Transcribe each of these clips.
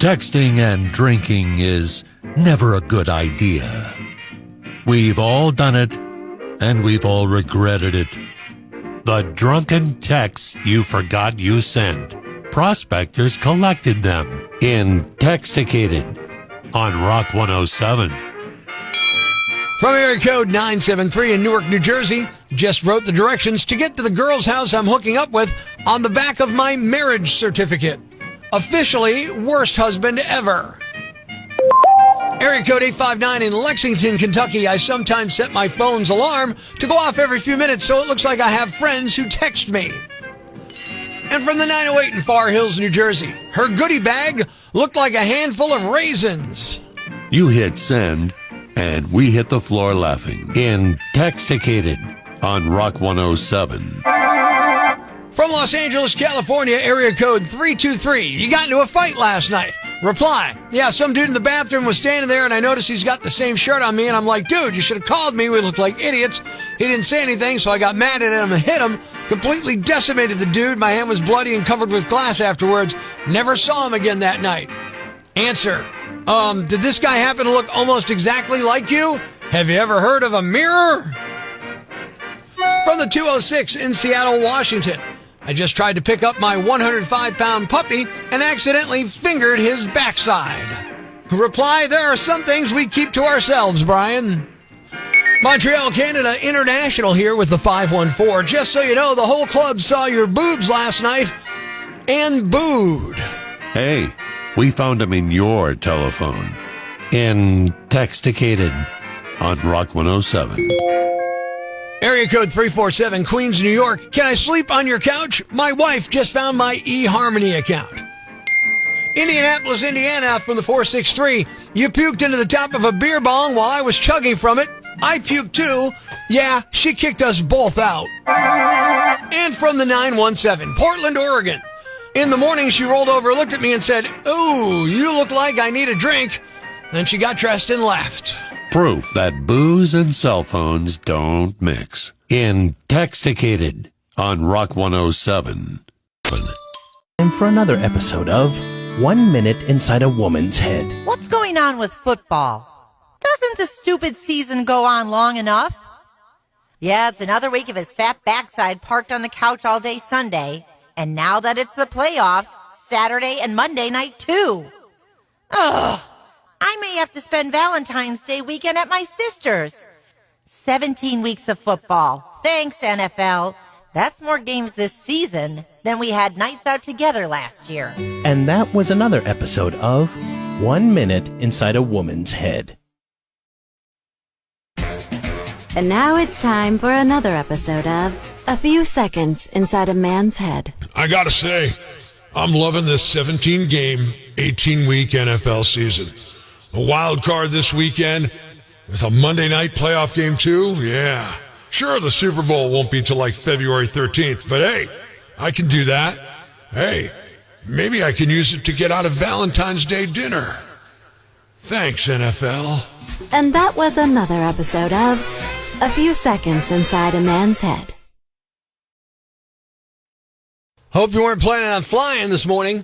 Texting and drinking is never a good idea. We've all done it, and we've all regretted it. The drunken texts you forgot you sent. Prospectors collected them in Texticated on Rock 107. From area code 973 in Newark, New Jersey, just wrote the directions to get to the girl's house I'm hooking up with on the back of my marriage certificate. Officially, worst husband ever. Area code 859 in Lexington, Kentucky. I sometimes set my phone's alarm to go off every few minutes so it looks like I have friends who text me. And from the 908 in Far Hills, New Jersey, her goodie bag looked like a handful of raisins. You hit send, and we hit the floor laughing in Texticated on Rock 107. From Los Angeles, California, area code 323. You got into a fight last night. Reply. Yeah, some dude in the bathroom was standing there and I noticed he's got the same shirt on me and I'm like, dude, you should have called me. We look like idiots. He didn't say anything, so I got mad at him and hit him. Completely decimated the dude. My hand was bloody and covered with glass afterwards. Never saw him again that night. Answer. Did this guy happen to look almost exactly like you? Have you ever heard of a mirror? From the 206 in Seattle, Washington. I just tried to pick up my 105-pound puppy and accidentally fingered his backside. Reply, there are some things we keep to ourselves, Brian. Montreal, Canada International here with the 514. Just so you know, the whole club saw your boobs last night and booed. Hey, we found him in your telephone in Texticated on Rock 107. Area code 347, Queens, New York. Can I sleep on your couch? My wife just found my eHarmony account. Indianapolis, Indiana from the 463. You puked into the top of a beer bong while I was chugging from it. I puked too. Yeah, she kicked us both out. And from the 917, Portland, Oregon. In the morning, she rolled over, looked at me and said, "Ooh, you look like I need a drink." Then she got dressed and left. Proof that booze and cell phones don't mix. In Texticated on Rock 107. And for another episode of 1 Minute Inside a Woman's Head. What's going on with football? Doesn't the stupid season go on long enough? Yeah, it's another week of his fat backside parked on the couch all day Sunday. And now that it's the playoffs, Saturday and Monday night too. Ugh. I may have to spend Valentine's Day weekend at my sister's. 17 weeks of football. Thanks, NFL. That's more games this season than we had nights out together last year. And that was another episode of 1 Minute Inside a Woman's Head. And now it's time for another episode of A Few Seconds Inside a Man's Head. I gotta say, I'm loving this 17-game, 18-week NFL season. A wild card this weekend with a Monday night playoff game too. Yeah. Sure, the Super Bowl won't be till like February 13th, but hey, I can do that. Hey, maybe I can use it to get out of Valentine's Day dinner. Thanks, NFL. And that was another episode of A Few Seconds Inside a Man's Head. Hope you weren't planning on flying this morning.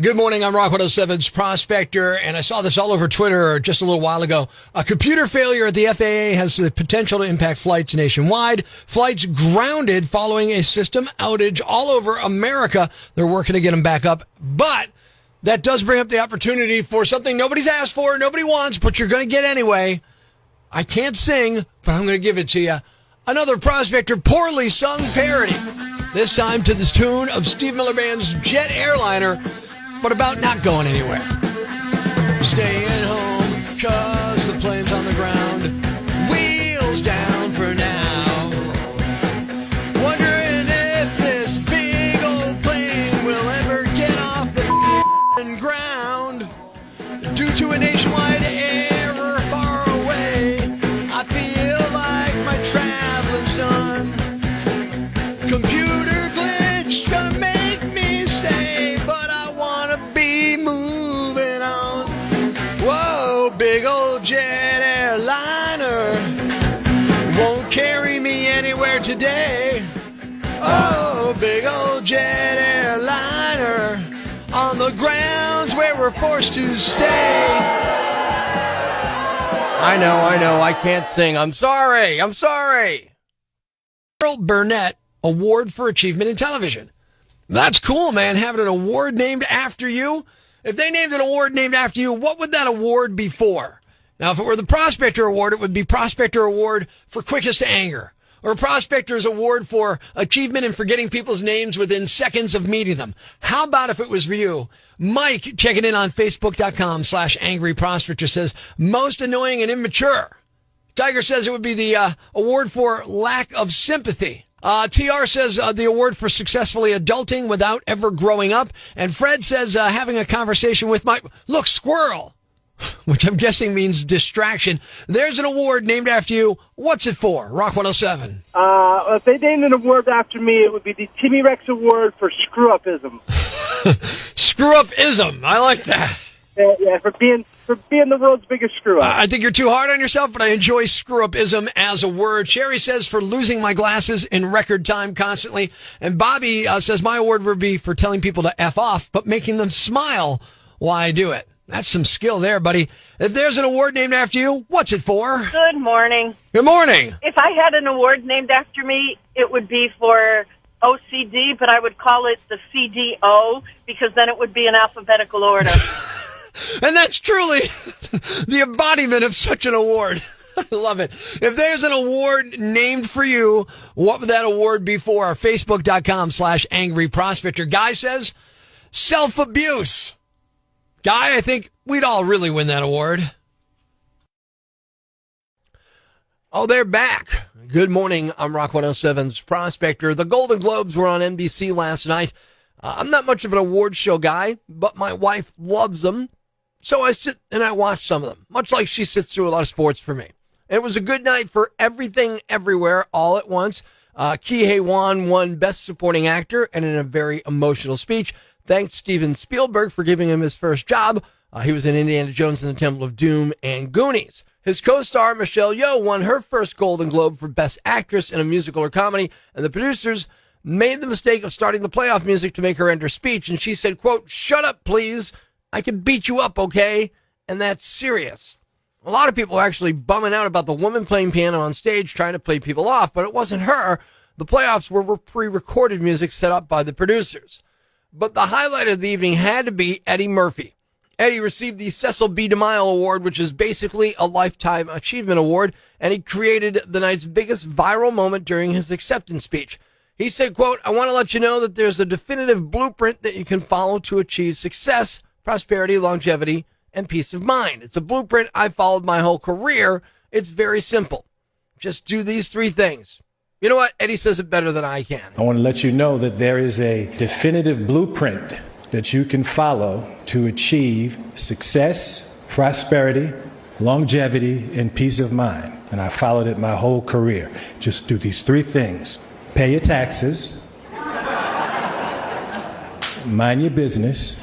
Good morning, I'm Rock 107's Prospector, and I saw this all over Twitter just a little while ago. A computer failure at the FAA has the potential to impact flights nationwide. Flights grounded following a system outage all over America. They're working to get them back up, but that does bring up the opportunity for something nobody's asked for, nobody wants, but you're going to get anyway. I can't sing, but I'm going to give it to you. Another Prospector poorly sung parody. This time to this tune of Steve Miller Band's Jet Airliner, but about not going anywhere. Staying home, 'cause the plane's on the ground. Wheels down for now. Wondering if this big old plane will ever get off the ground. Due to a nationwide error far away, I feel like my traveling's done. Computer glitch gonna make me stay, but I wanna be moving on. Whoa, big old jet airliner won't carry me anywhere today. Oh, big old jet airliner on the grounds where we're forced to stay. I know. I can't sing. I'm sorry. Earl Burnett Award for Achievement in Television. That's cool, man, having an award named after you. If they named an award named after you, what would that award be for? Now, if it were the Prospector Award, it would be Prospector Award for Quickest to Anger, or Prospector's Award for Achievement in Forgetting People's Names within seconds of meeting them. How about if it was for you? Mike, checking in on Facebook.com/Angry Prospector, says, most annoying and immature. Tiger says it would be the award for lack of sympathy. TR says the award for successfully adulting without ever growing up. And Fred says having a conversation with my... Look, squirrel! Which I'm guessing means distraction. There's an award named after you. What's it for? Rock 107. If they named an award after me, it would be the Timmy Rex Award for screw-upism. Screw-upism. I like that. Yeah, for being the world's biggest screw-up. I think you're too hard on yourself, but I enjoy screw-upism as a word. Sherry says for losing my glasses in record time constantly. And Bobby says my award would be for telling people to F off, but making them smile while I do it. That's some skill there, buddy. If there's an award named after you, what's it for? Good morning. Good morning. If I had an award named after me, it would be for OCD, but I would call it the CDO because then it would be in alphabetical order. And that's truly the embodiment of such an award. I love it. If there's an award named for you, what would that award be for? Facebook.com/Angry Prospector. Guy says self-abuse. Guy, I think we'd all really win that award. Oh, they're back. Good morning. I'm Rock 107's Prospector. The Golden Globes were on NBC last night. I'm not much of an award show guy, but my wife loves them. So I sit and I watch some of them, much like she sits through a lot of sports for me. It was a good night for Everything Everywhere All at Once. Ki Hae-won won Best Supporting Actor and in a very emotional speech. Thanked Steven Spielberg for giving him his first job. He was in Indiana Jones and the Temple of Doom and Goonies. His co-star Michelle Yeoh won her first Golden Globe for Best Actress in a Musical or Comedy, and the producers made the mistake of starting the playoff music to make her end her speech, and she said, quote, "Shut up, please. I can beat you up, okay?" And that's serious. A lot of people are actually bumming out about the woman playing piano on stage trying to play people off, but it wasn't her. The playoffs were pre-recorded music set up by the producers. But the highlight of the evening had to be Eddie Murphy. Eddie received the Cecil B. DeMille Award, which is basically a Lifetime Achievement Award, and he created the night's biggest viral moment during his acceptance speech. He said, quote, "I want to let you know that there's a definitive blueprint that you can follow to achieve success, prosperity, longevity, and peace of mind. It's a blueprint I've followed my whole career. It's very simple. Just do these three things." You know what? Eddie says it better than I can. I want to let you know that there is a definitive blueprint that you can follow to achieve success, prosperity, longevity, and peace of mind. And I followed it my whole career. Just do these three things. Pay your taxes. Mind your business.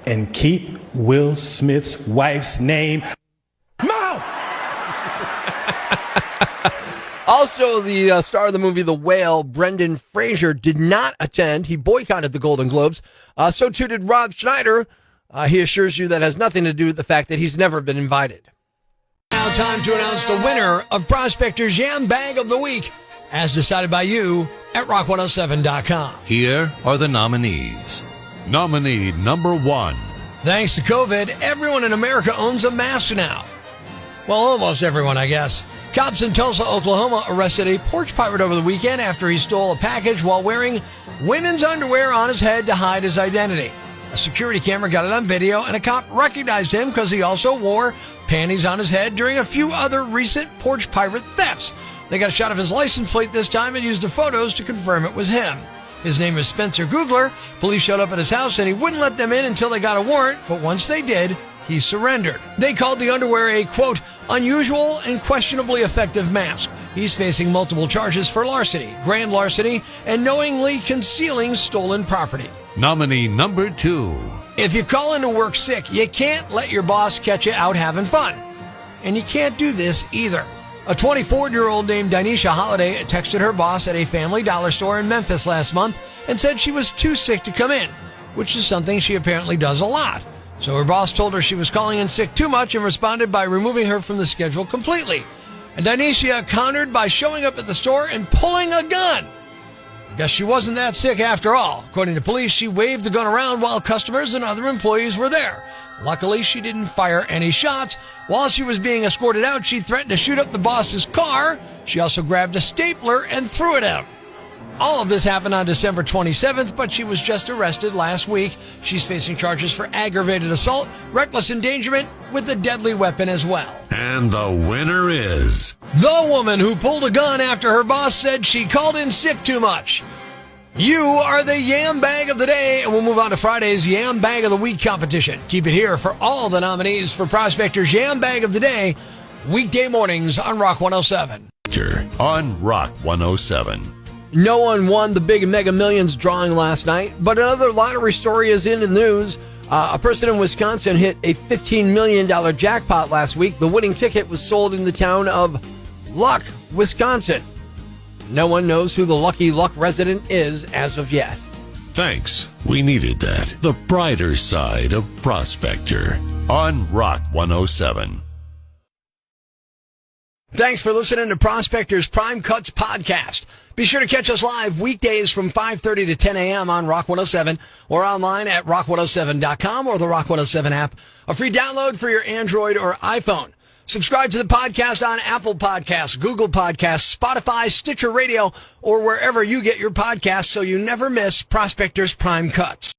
And keep Will Smith's wife's name. Mouth! Also, the star of the movie The Whale, Brendan Fraser, did not attend. He boycotted the Golden Globes. So too did Rob Schneider. He assures you that has nothing to do with the fact that he's never been invited. Now time to announce the winner of Prospector's Yambag of the Week, as decided by you at rock107.com. Here are the nominees. Nominee number 1. Thanks to COVID, everyone in America owns a mask now. Well, almost everyone, I guess. Cops in Tulsa, Oklahoma arrested a porch pirate over the weekend after he stole a package while wearing women's underwear on his head to hide his identity. A security camera got it on video, and a cop recognized him because he also wore panties on his head during a few other recent porch pirate thefts. They got a shot of his license plate this time and used the photos to confirm it was him. His name is Spencer Googler. Police showed up at his house and he wouldn't let them in until they got a warrant, but once they did, he surrendered. They called the underwear a, quote, unusual and questionably effective mask. He's facing multiple charges for larceny, grand larceny, and knowingly concealing stolen property. Nominee number 2. If you call into work sick, you can't let your boss catch you out having fun. And you can't do this either. A 24-year-old named Dinesha Holiday texted her boss at a Family Dollar store in Memphis last month and said she was too sick to come in. which is something she apparently does a lot. So her boss told her she was calling in sick too much and responded by removing her from the schedule completely. And Dionysia countered by showing up at the store and pulling a gun. I guess she wasn't that sick after all. According to police, she waved the gun around while customers and other employees were there. Luckily, she didn't fire any shots. While she was being escorted out, she threatened to shoot up the boss's car. She also grabbed a stapler and threw it out. All of this happened on December 27th, but she was just arrested last week. She's facing charges for aggravated assault, reckless endangerment with a deadly weapon as well. And the winner is the woman who pulled a gun after her boss said she called in sick too much. You are the Yambag of the day, and we'll move on to Friday's Yambag of the Week competition. Keep it here for all the nominees for Prospector's Yambag of the day, weekday mornings on Rock 107. On Rock 107. No one won the big Mega Millions drawing last night, but another lottery story is in the news. A person in Wisconsin hit a $15 million jackpot last week. The winning ticket was sold in the town of Luck, Wisconsin. No one knows who the lucky Luck resident is as of yet. Thanks. We needed that. The brighter side of Prospector on Rock 107. Thanks for listening to Prospector's Prime Cuts podcast. Be sure to catch us live weekdays from 5:30 to 10 a.m. on Rock 107 or online at rock107.com or the Rock 107 app, a free download for your Android or iPhone. Subscribe to the podcast on Apple Podcasts, Google Podcasts, Spotify, Stitcher Radio, or wherever you get your podcasts so you never miss Prospector's Prime Cuts.